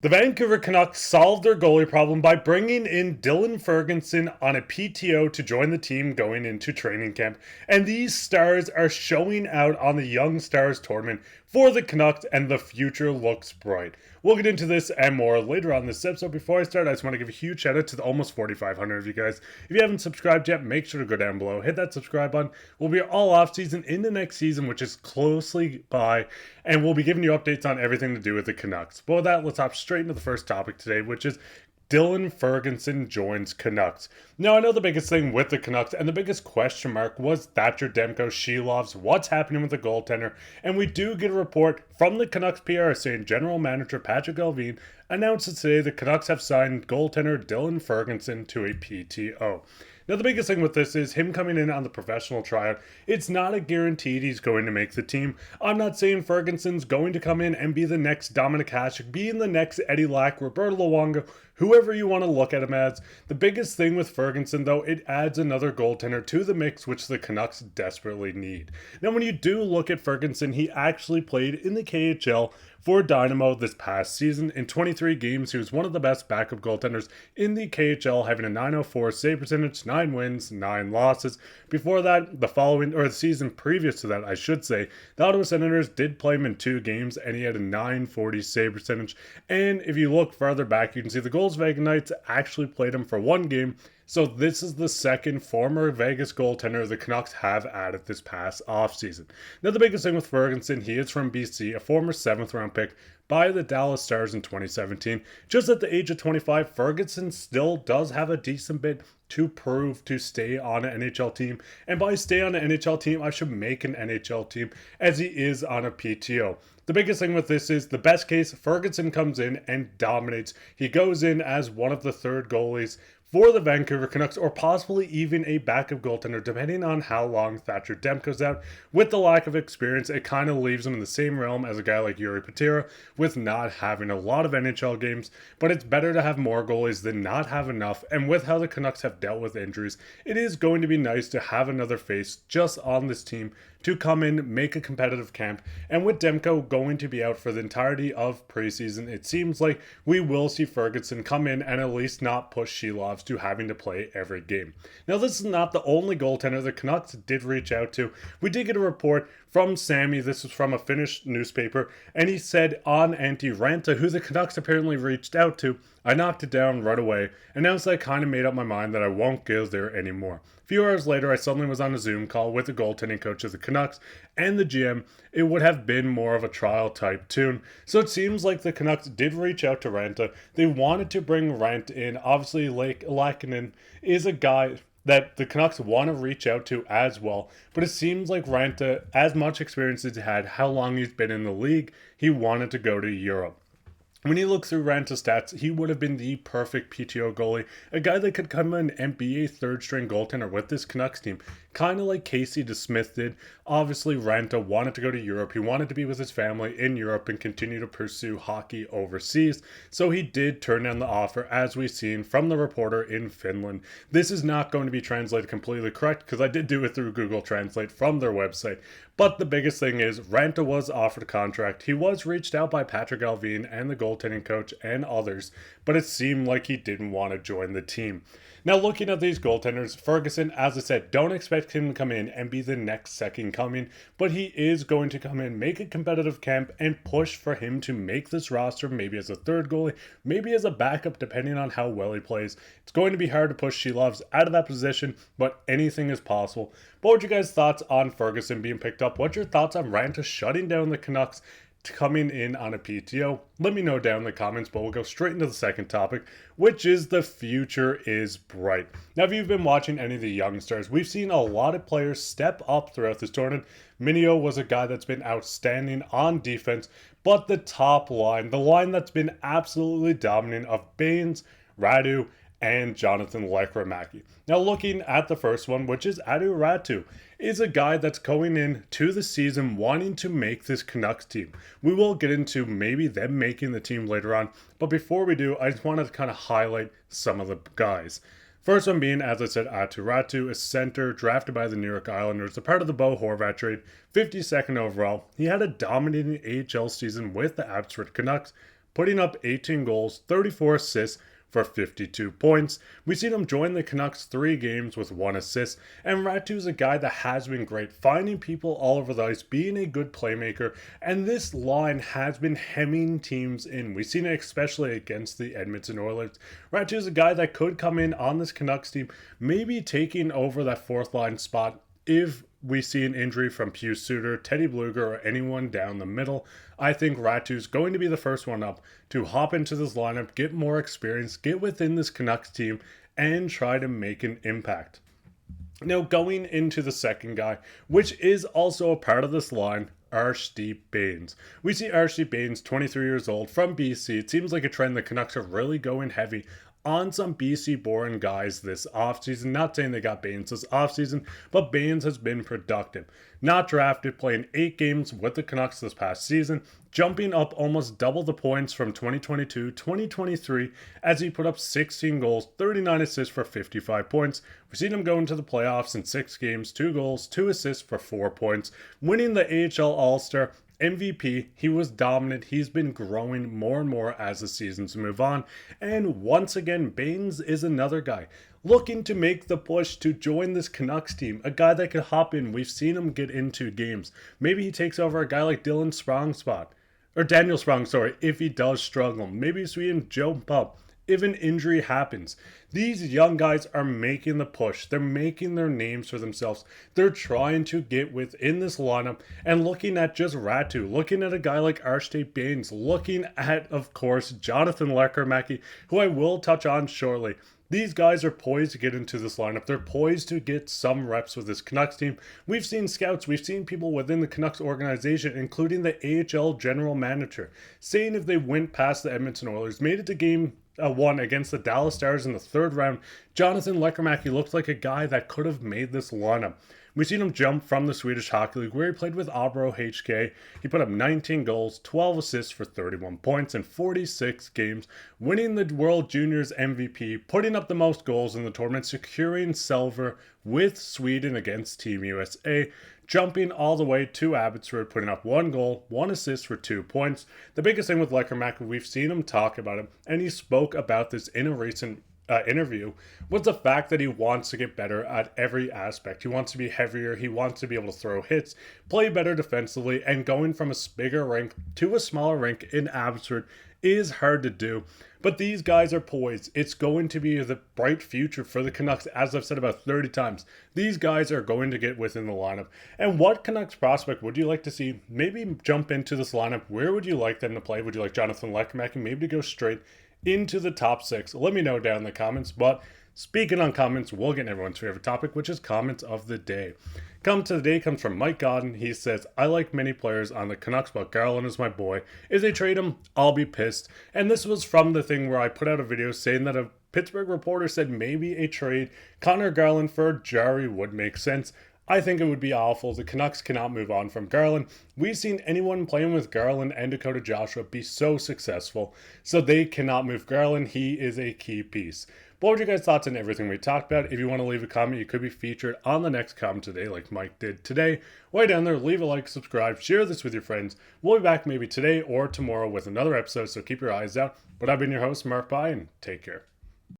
The Vancouver Canucks solved their goalie problem by bringing in Dylan Ferguson on a PTO to join the team going into training camp. And these stars are showing out on the Young Stars tournament for the Canucks, and the future looks bright. We'll get into this and more later on this episode. Before I start, I just want to give a huge shout out to the almost 4,500 of you guys. If you haven't subscribed yet, make sure to go down below, hit that subscribe button. We'll be all off season in the next season, which is closely by, and we'll be giving you updates on everything to do with the Canucks. But with that, let's hop straight into the first topic today, which is Dylan Ferguson joins Canucks. Now, I know the biggest thing with the Canucks and the biggest question mark was Thatcher Demko Shilov's what's happening with the goaltender, and we do get a report from the Canucks PR saying General Manager Patrik Allvin announced that today the Canucks have signed goaltender Dylan Ferguson to a PTO. Now, the biggest thing with this is him coming in on the professional tryout. It's not a guaranteed he's going to make the team. I'm not saying Ferguson's going to come in and be the next Dominic Hasek, being the next Eddie Lack, Roberto Luongo, whoever you want to look at him as. The biggest thing with Ferguson, though, it adds another goaltender to the mix, which the Canucks desperately need. Now, when you do look at Ferguson, he actually played in the KHL for Dynamo this past season. In 23 games, he was one of the best backup goaltenders in the KHL, having a .904 save percentage, 9 wins, 9 losses. Before that, the season previous to that, I should say, the Ottawa Senators did play him in 2 games, and he had a .940 save percentage. And if you look farther back, you can see the Golds Vegas Knights actually played him for 1 game. So this is the second former Vegas goaltender the Canucks have added this past offseason. Now, the biggest thing with Ferguson, he is from BC, a former 7th round pick by the Dallas Stars in 2017. Just at the age of 25, Ferguson still does have a decent bit to prove to stay on an NHL team. And by stay on an NHL team, I should make an NHL team, as he is on a PTO. The biggest thing with this is the best case, Ferguson comes in and dominates. He goes in as one of the third goalies for the Vancouver Canucks, or possibly even a backup goaltender, depending on how long Thatcher Demko's out. With the lack of experience, it kind of leaves him in the same realm as a guy like Jiri Patera, with not having a lot of NHL games, but it's better to have more goalies than not have enough, and with how the Canucks have dealt with injuries, it is going to be nice to have another face just on this team to come in, make a competitive camp, and with Demko going to be out for the entirety of preseason, it seems like we will see Ferguson come in and at least not push Shilovs to having to play every game. Now, this is not the only goaltender the Canucks did reach out to. We did get a report from Sammy, this was from a Finnish newspaper, and he said on Antti Raanta, who the Canucks apparently reached out to, I knocked it down right away, and now I kind of made up my mind that I won't go there anymore. A few hours later, I suddenly was on a Zoom call with the goaltending coach of the Canucks and the GM. It would have been more of a trial type tune. So it seems like the Canucks did reach out to Raanta. They wanted to bring Raanta in. Obviously, Laakkonen is a guy that the Canucks want to reach out to as well. But it seems like Raanta, as much experience as he had, how long he's been in the league, he wanted to go to Europe. When you look through Ranta's stats, he would have been the perfect PTO goalie, a guy that could come in and be a third-string goaltender with this Canucks team, kind of like Casey DeSmith did. Obviously, Raanta wanted to go to Europe. He wanted to be with his family in Europe and continue to pursue hockey overseas, so he did turn down the offer, as we've seen from the reporter in Finland. This is not going to be translated completely correct, because I did do it through Google Translate from their website, but the biggest thing is Raanta was offered a contract. He was reached out by Patrik Allvin and the goaltending coach and others, but it seemed like he didn't want to join the team. Now, looking at these goaltenders, Ferguson, as I said, don't expect him to come in and be the next second coming, but he is going to come in, make a competitive camp, and push for him to make this roster, maybe as a third goalie, maybe as a backup, depending on how well he plays. It's going to be hard to push Shilovs out of that position, but anything is possible. What were your guys' thoughts on Ferguson being picked up? What's your thoughts on Raanta shutting down the Canucks, coming in on a PTO? Let me know down in the comments, but we'll go straight into the second topic, which is the future is bright. Now, if you've been watching any of the young stars, we've seen a lot of players step up throughout this tournament. Minio was a guy that's been outstanding on defense, but the top line, the line that's been absolutely dominant of Baines, Radu, and Jonathan Lekkerimäki. Now, looking at the first one, which is Aatu Räty, is a guy that's going in to the season wanting to make this Canucks team. We will get into maybe them making the team later on, but before we do, I just want to kind of highlight some of the guys. First one being, as I said, Aatu Räty, a center drafted by the New York Islanders, a part of the Bo Horvat trade, 52nd overall. He had a dominating AHL season with the Abbotsford Canucks, putting up 18 goals, 34 assists, for 52 points. We've seen him join the Canucks 3 games with 1 assist, and Ratu's a guy that has been great, finding people all over the ice, being a good playmaker, and this line has been hemming teams in. We've seen it especially against the Edmonton Oilers. Ratu's a guy that could come in on this Canucks team, maybe taking over that fourth line spot if we see an injury from Pius Suter, Teddy Bluger, or anyone down the middle. I think Ratu's going to be the first one up to hop into this lineup, get more experience, get within this Canucks team, and try to make an impact. Now, going into the second guy, which is also a part of this line, Arshdeep Bains. We see Arshdeep Bains, 23 years old, from BC. It seems like a trend the Canucks are really going heavy on some BC born guys this offseason. Not saying they got Bains this offseason, but Bains has been productive. Not drafted, playing 8 games with the Canucks this past season, jumping up almost double the points from 2022-2023 as he put up 16 goals, 39 assists for 55 points. We've seen him go into the playoffs in 6 games, 2 goals, 2 assists for 4 points, winning the AHL All-Star MVP. He was dominant. He's been growing more and more as the seasons move on. And once again, Bains is another guy looking to make the push to join this Canucks team. A guy that could hop in. We've seen him get into games. Maybe he takes over a guy like Dylan Sprong's spot. Or Daniel Sprong, sorry, if he does struggle. Maybe Sweden jump up if an injury happens. These young guys are making the push. They're making their names for themselves. They're trying to get within this lineup, and looking at just Ratu, looking at a guy like Arshdeep Bains, looking at, of course, Jonathan Lekkerimäki, who I will touch on shortly. These guys are poised to get into this lineup. They're poised to get some reps with this Canucks team. We've seen scouts, we've seen people within the Canucks organization, including the AHL general manager, saying if they went past the Edmonton Oilers, made it to game 1 against the Dallas Stars in the 3rd round, Jonathan Lekkerimäki looked like a guy that could have made this lineup. We've seen him jump from the Swedish Hockey League, where he played with Abro HK. He put up 19 goals, 12 assists for 31 points in 46 games, winning the World Juniors MVP, putting up the most goals in the tournament, securing silver with Sweden against Team USA, jumping all the way to Abbotsford, putting up 1 goal, 1 assist for 2 points. The biggest thing with Lekkerimäki, we've seen him talk about it, and he spoke about this in a recent interview, was the fact that he wants to get better at every aspect. He wants to be heavier, he wants to be able to throw hits, play better defensively, and going from a bigger rink to a smaller rink in Abbotsford is hard to do. But these guys are poised. It's going to be the bright future for the Canucks, as I've said about 30 times. These guys are going to get within the lineup. And what Canucks prospect would you like to see maybe jump into this lineup? Where would you like them to play? Would you like Jonathan Lekkerimäki maybe to go straight into the top 6? Let me know down in the comments. But speaking on comments, we'll get everyone's favorite topic, which is comments of the day. Comment of the day comes from Mike Godden. He says, I like many players on the Canucks, but Garland is my boy. If they trade him, I'll be pissed. And this was from the thing where I put out a video saying that a Pittsburgh reporter said maybe a trade Connor Garland for Jarry would make sense. I think it would be awful. The Canucks cannot move on from Garland. We've seen anyone playing with Garland and Dakota Joshua be so successful, so they cannot move Garland. He is a key piece. What were your guys' thoughts on everything we talked about? If you want to leave a comment, you could be featured on the next comment today like Mike did today. Way down there, leave a like, subscribe, share this with your friends. We'll be back maybe today or tomorrow with another episode, so keep your eyes out. But I've been your host, Mark Pye, and take care.